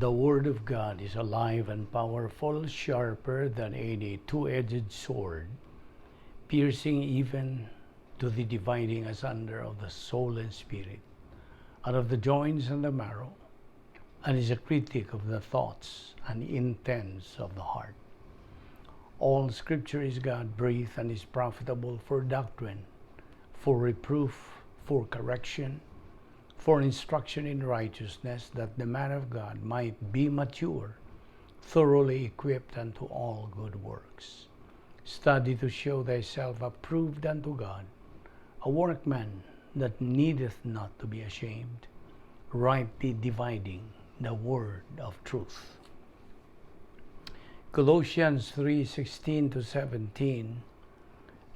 The Word of God is alive and powerful, sharper than any two-edged sword, piercing even to the dividing asunder of the soul and spirit, and of the joints and the marrow, and is a critic of the thoughts and intents of the heart. All Scripture is God-breathed and is profitable for doctrine, for reproof, for correction, for instruction in righteousness, that the man of God might be mature, thoroughly equipped unto all good works. Study to show thyself approved unto God, a workman that needeth not to be ashamed, rightly dividing the word of truth. Colossians 3:16-17.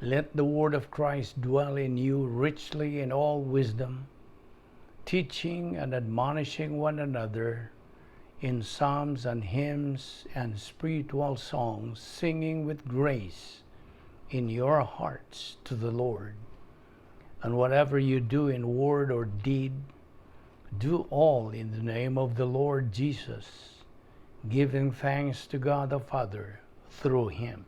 Let the word of Christ dwell in you richly in all wisdom, teaching and admonishing one another in psalms and hymns and spiritual songs, singing with grace in your hearts to the Lord. And whatever you do in word or deed, do all in the name of the Lord Jesus, giving thanks to God the Father through him.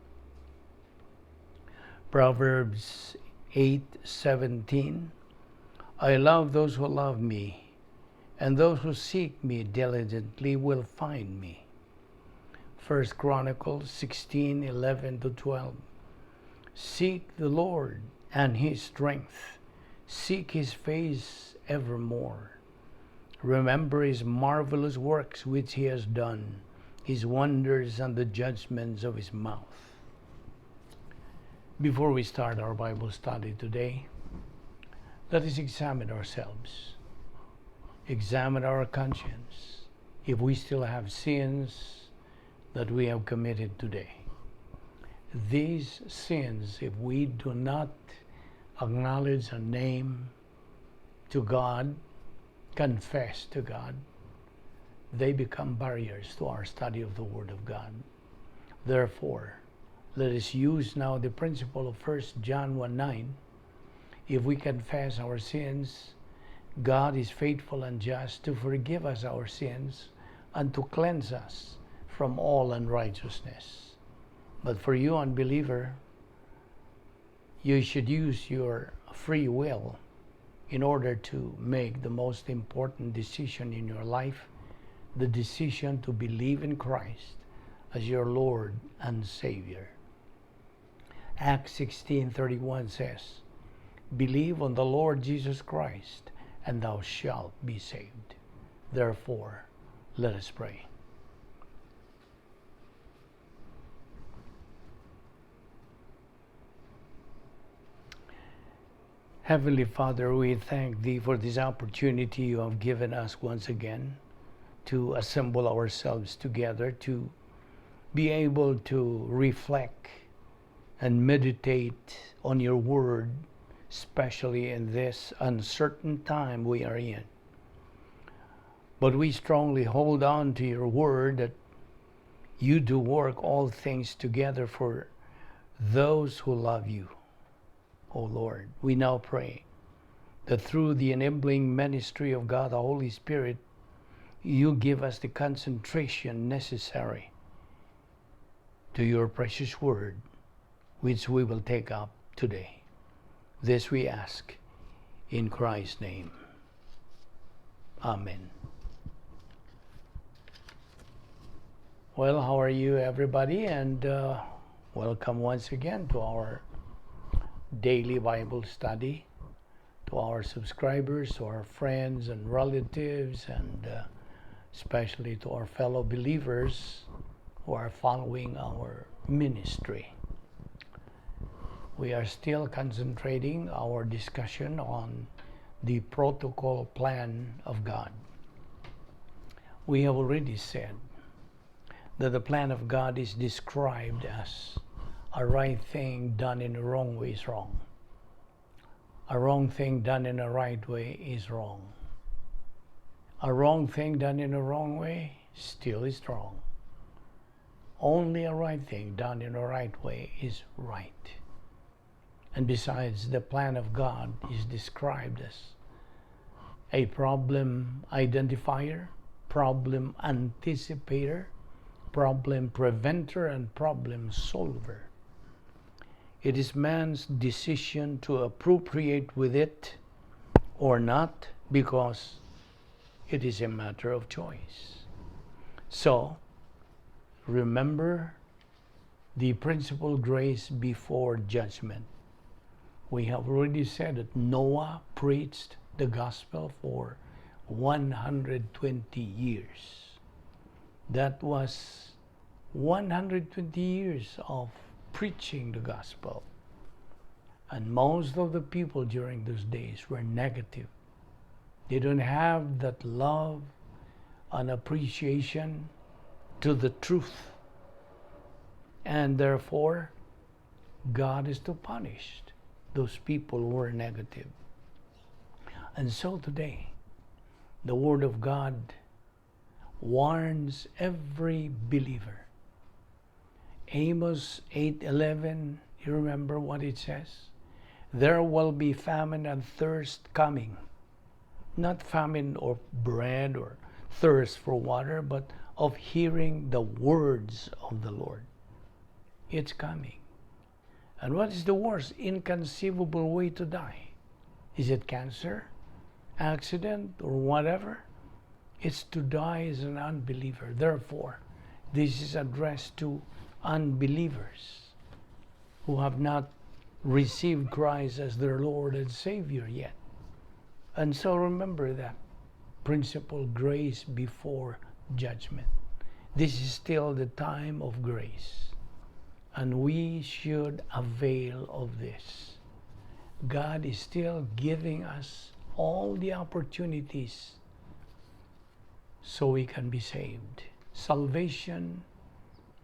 Proverbs 8:17. I love those who love me, and those who seek me diligently will find me. 1 Chronicles 16:11-12. Seek the Lord and his strength. Seek his face evermore. Remember his marvelous works which he has done, his wonders and the judgments of his mouth. Before we start our Bible study today, let us examine ourselves, examine our conscience, if we still have sins that we have committed today. These sins, if we do not acknowledge and name to God, confess to God, they become barriers to our study of the Word of God. Therefore, let us use now the principle of 1 John 1:9. If we confess our sins, God is faithful and just to forgive us our sins and to cleanse us from all unrighteousness. But for you, unbeliever, you should use your free will in order to make the most important decision in your life, the decision to believe in Christ as your Lord and Savior. Acts 16:31 says, believe on the Lord Jesus Christ, and thou shalt be saved. Therefore, let us pray. Heavenly Father, we thank Thee for this opportunity You have given us once again to assemble ourselves together, to be able to reflect and meditate on Your Word, especially in this uncertain time we are in. But we strongly hold on to Your Word that You do work all things together for those who love You. O Lord, we now pray that through the enabling ministry of God the Holy Spirit, You give us the concentration necessary to Your precious Word, which we will take up today. This we ask in Christ's name. Amen. Well, how are you, everybody? And welcome once again to our daily Bible study, to our subscribers, to our friends and relatives, and especially to our fellow believers who are following our ministry. We are still concentrating our discussion on the protocol plan of God. We have already said that the plan of God is described as a right thing done in a wrong way is wrong. A wrong thing done in a right way is wrong. A wrong thing done in a wrong way still is wrong. Only a right thing done in a right way is right. And besides, the plan of God is described as a problem identifier, problem anticipator, problem preventer, and problem solver. It is man's decision to appropriate with it or not, because it is a matter of choice. So, remember the principle grace before judgment. We have already said that Noah preached the gospel for 120 years. That was 120 years of preaching the gospel. And most of the people during those days were negative. They don't have that love and appreciation to the truth. And therefore, God is to punish those people who are negative. And so today, the Word of God warns every believer. Amos 8:11, you remember what it says? There will be famine and thirst coming. Not famine of bread or thirst for water, but of hearing the words of the Lord. It's coming. And what is the worst inconceivable way to die? Is it cancer, accident, or whatever? It's to die as an unbeliever. Therefore, this is addressed to unbelievers who have not received Christ as their Lord and Savior yet. And so remember that principle, grace before judgment. This is still the time of grace, and we should avail of this. God is still giving us all the opportunities so we can be saved. Salvation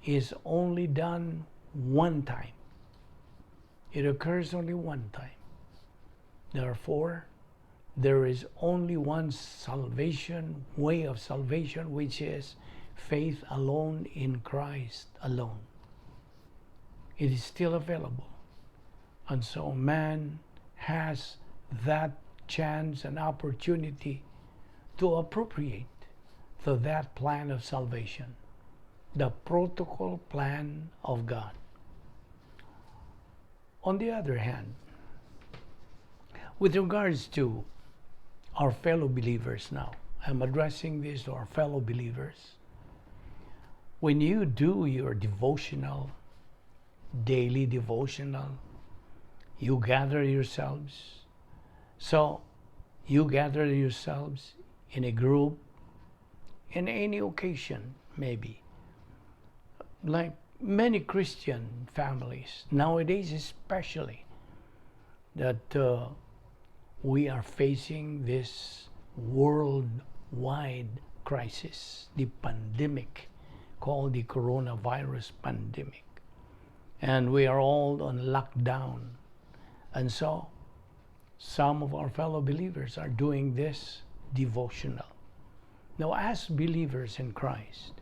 is only done one time. It occurs only one time. Therefore, there is only one salvation, way of salvation, which is faith alone in Christ alone. It is still available. And so man has that chance and opportunity to appropriate to that plan of salvation, the protocol plan of God. On the other hand, with regards to our fellow believers now, I'm addressing this to our fellow believers. When you do your devotional, daily devotional, you gather yourselves. So, you gather yourselves in a group, in any occasion, maybe. Like many Christian families, nowadays especially, that we are facing this worldwide crisis, the pandemic called the coronavirus pandemic. And we are all on lockdown. And so, some of our fellow believers are doing this devotional. Now, as believers in Christ,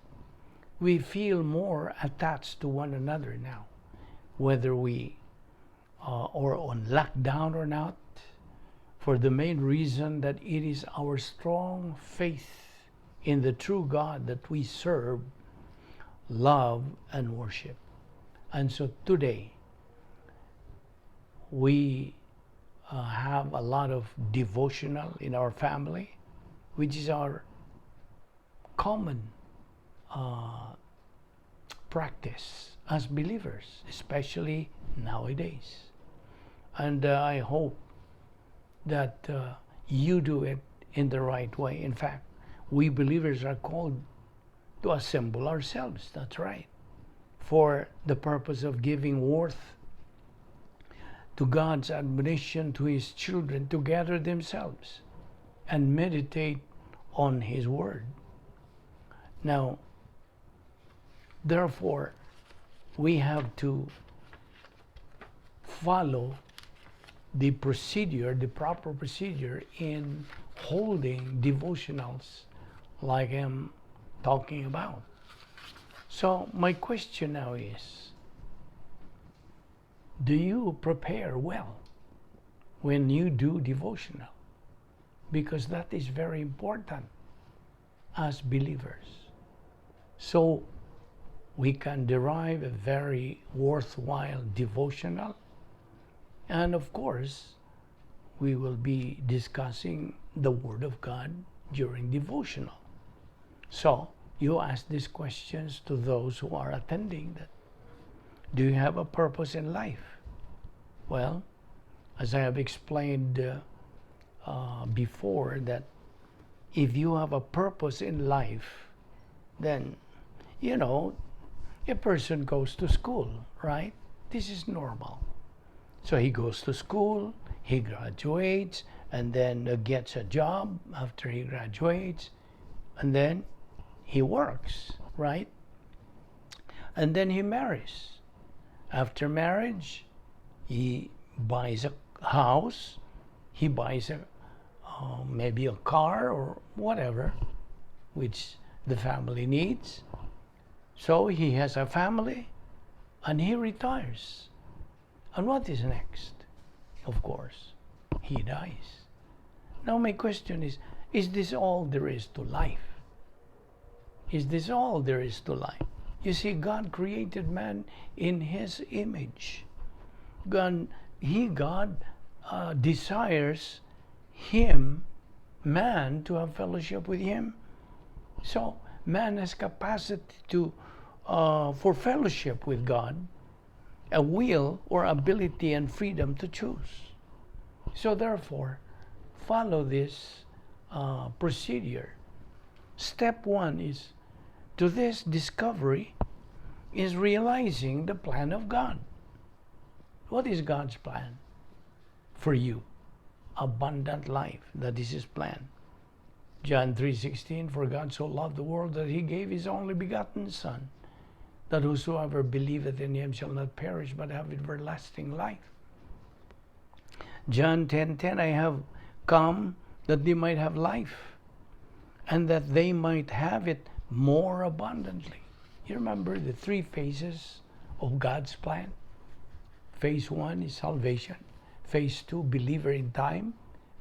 we feel more attached to one another now, whether we are on lockdown or not, for the main reason that it is our strong faith in the true God that we serve, love, and worship. And so today, we have a lot of devotional in our family, which is our common practice as believers, especially nowadays. And I hope that you do it in the right way. In fact, we believers are called to assemble ourselves, that's right, for the purpose of giving worth to God's admonition to His children to gather themselves and meditate on His Word. Now, therefore, we have to follow the procedure, the proper procedure in holding devotionals like I'm talking about. So my question now is, do you prepare well when you do devotional? Because that is very important. as believers. So we can derive a very worthwhile devotional. And of course, we will be discussing the Word of God during devotional. So you ask these questions to those who are attending that. Do you have a purpose in life? Well, as I have explained before, that if you have a purpose in life, then, a person goes to school, right? This is normal. So he goes to school, he graduates, and then gets a job after he graduates, and then he works, right? And then he marries. After marriage, he buys a house, he buys maybe a car or whatever, which the family needs. So he has a family, and he retires. And what is next? Of course, he dies. Now my question is this all there is to life? Is this all there is to life? You see, God created man in His image. God desires man to have fellowship with Him. So man has capacity for fellowship with God, a will or ability and freedom to choose. So therefore, follow this procedure. Step one is, to this discovery, is realizing the plan of God. What is God's plan for you? Abundant life. That is His plan. John 3:16, for God so loved the world that He gave His only begotten Son, that whosoever believeth in Him shall not perish but have everlasting life. John 10:10, I have come that they might have life, and that they might have it more abundantly. You remember the three phases of God's plan? Phase 1 is salvation. Phase 2, believer in time.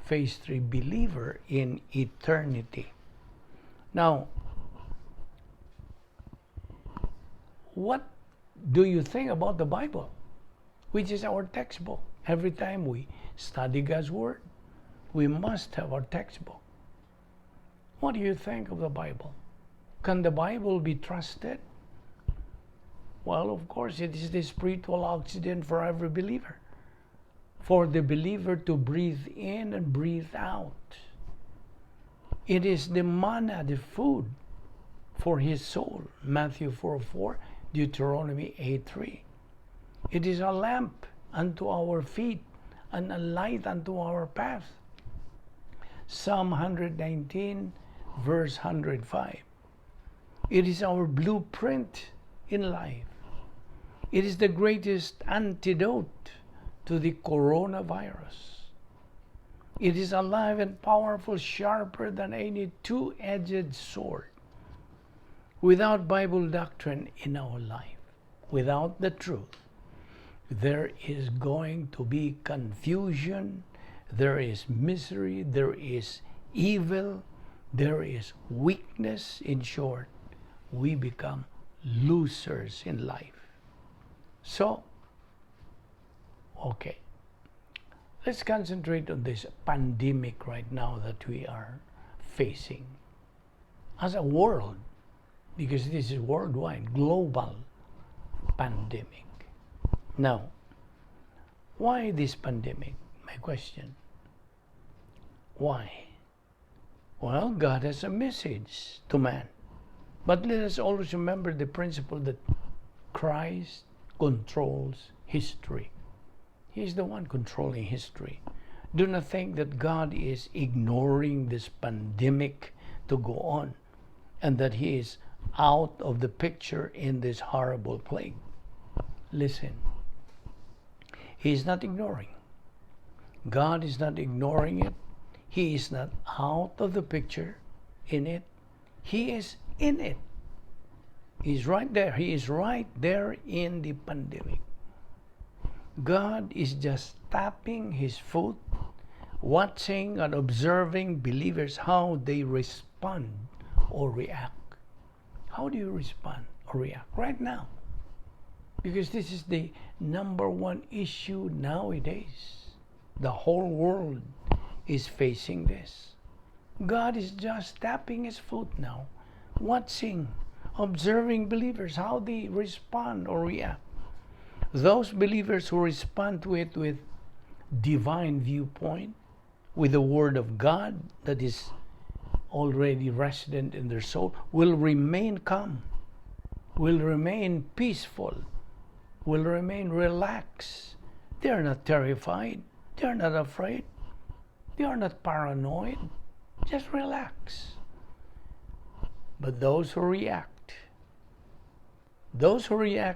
Phase 3, believer in eternity. Now, what do you think about the Bible, which is our textbook? Every time we study God's Word, we must have our textbook. What do you think of the Bible? Can the Bible be trusted? Well, of course, it is the spiritual oxygen for every believer. For the believer to breathe in and breathe out. It is the manna, the food for his soul. Matthew 4:4, Deuteronomy 8:3. It is a lamp unto our feet and a light unto our path. Psalm 119, verse 105. It is our blueprint in life. It is the greatest antidote to the coronavirus. It is alive and powerful, sharper than any two-edged sword. Without Bible doctrine in our life, without the truth, there is going to be confusion, there is misery, there is evil, there is weakness. In short, we become losers in life. So, okay, let's concentrate on this pandemic right now that we are facing as a world, because this is worldwide, global pandemic. Now, why this pandemic? My question. Why? Well, God has a message to man. But let us always remember the principle that Christ controls history. He is the one controlling history. Do not think that God is ignoring this pandemic to go on and that He is out of the picture in this horrible plague. Listen, He is not ignoring. God is not ignoring it. He is not out of the picture in it. He is in it. He's right there. He is right there in the pandemic. God is just tapping His foot, watching and observing believers how they respond or react? How do you respond or react right now? Because this is the number one issue nowadays. The whole world is facing this. God is just tapping his foot now, watching, observing believers, how they respond or react. Those believers who respond to it with divine viewpoint, with the Word of God that is already resident in their soul, will remain calm, will remain peaceful, will remain relaxed. They are not terrified. They are not afraid. They are not paranoid. Just relax. But those who react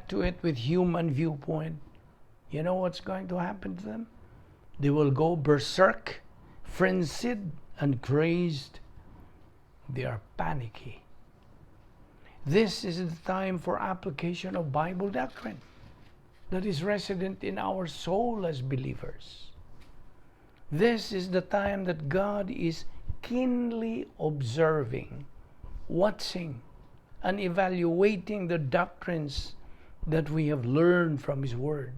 to it with human viewpoint, you know what's going to happen to them? They will go berserk, frenzied, and crazed. They are panicky. This is the time for application of Bible doctrine that is resident in our soul as believers. This is the time that God is keenly observing, watching, and evaluating the doctrines that we have learned from His Word,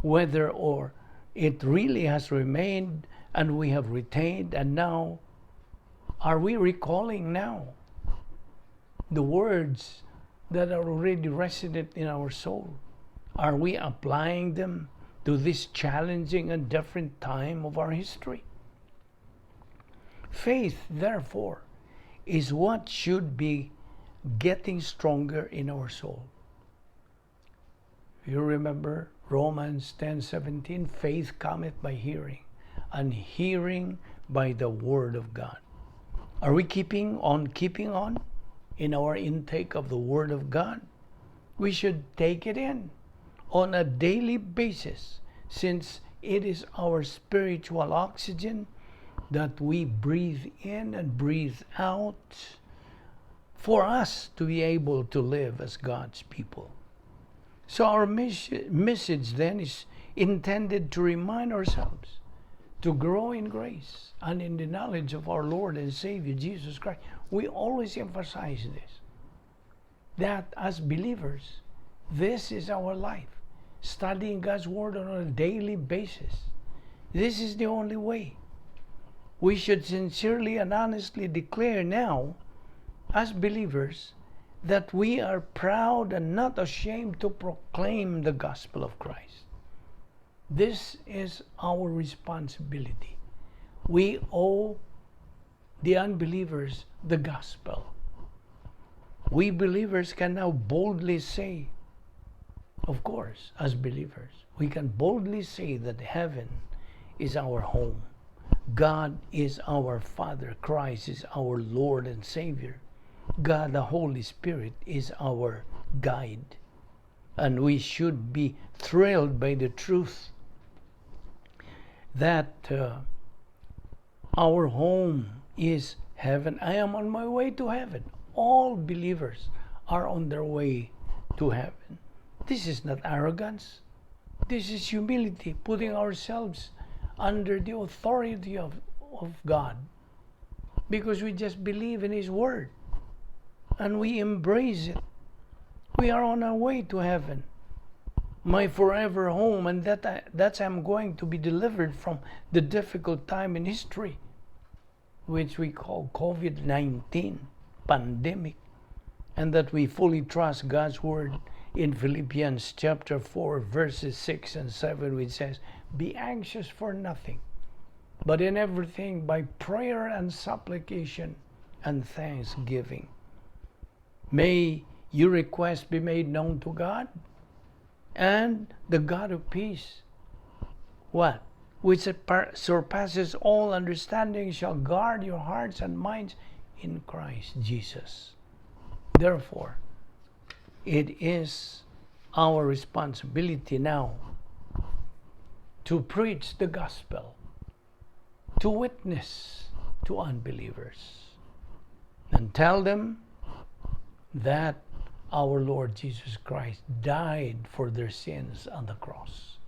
whether or it really has remained and we have retained, and now are we recalling now the words that are already resident in our soul? Are we applying them to this challenging and different time of our history? Faith, therefore, is what should be getting stronger in our soul. You remember Romans 10:17, faith cometh by hearing, and hearing by the Word of God. Are we keeping on in our intake of the Word of God? We should take it in on a daily basis, since it is our spiritual oxygen that we breathe in and breathe out for us to be able to live as God's people. So our message then is intended to remind ourselves to grow in grace and in the knowledge of our Lord and Savior Jesus Christ. We always emphasize this, that as believers, this is our life. Studying God's Word on a daily basis. This is the only way. We should sincerely and honestly declare now, as believers, that we are proud and not ashamed to proclaim the gospel of Christ. This is our responsibility. We owe the unbelievers the gospel. We believers can now boldly say, of course, as believers, we can boldly say that heaven is our home. God is our Father. Christ is our Lord and Savior. God, the Holy Spirit, is our guide. And we should be thrilled by the truth that our home is heaven. I am on my way to heaven. All believers are on their way to heaven. This is not arrogance. This is humility, putting ourselves under the authority of God, because we just believe in His Word and we embrace it. We are on our way to heaven, my forever home, and that's I'm going to be delivered from the difficult time in history, which we call COVID-19 pandemic, and that we fully trust God's Word in Philippians chapter 4, verses 6 and 7, which says, be anxious for nothing, but in everything by prayer and supplication and thanksgiving. May your request be made known to God, and the God of peace, what? Which surpasses all understanding, shall guard your hearts and minds in Christ Jesus. Therefore, it is our responsibility now to preach the gospel, to witness to unbelievers, and tell them that our Lord Jesus Christ died for their sins on the cross.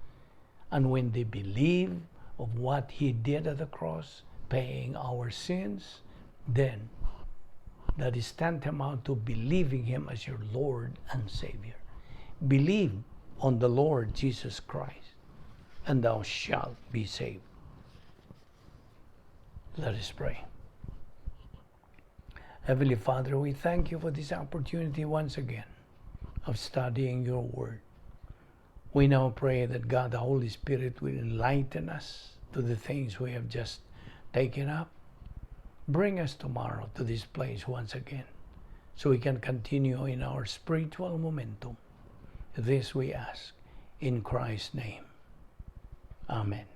And when they believe of what He did at the cross, paying our sins, then that is tantamount to believing Him as your Lord and Savior. Believe on the Lord Jesus Christ, and thou shalt be saved. Let us pray. Heavenly Father, we thank you for this opportunity once again of studying your word. We now pray that God, the Holy Spirit, will enlighten us to the things we have just taken up. Bring us tomorrow to this place once again, so we can continue in our spiritual momentum. This we ask in Christ's name. Amen.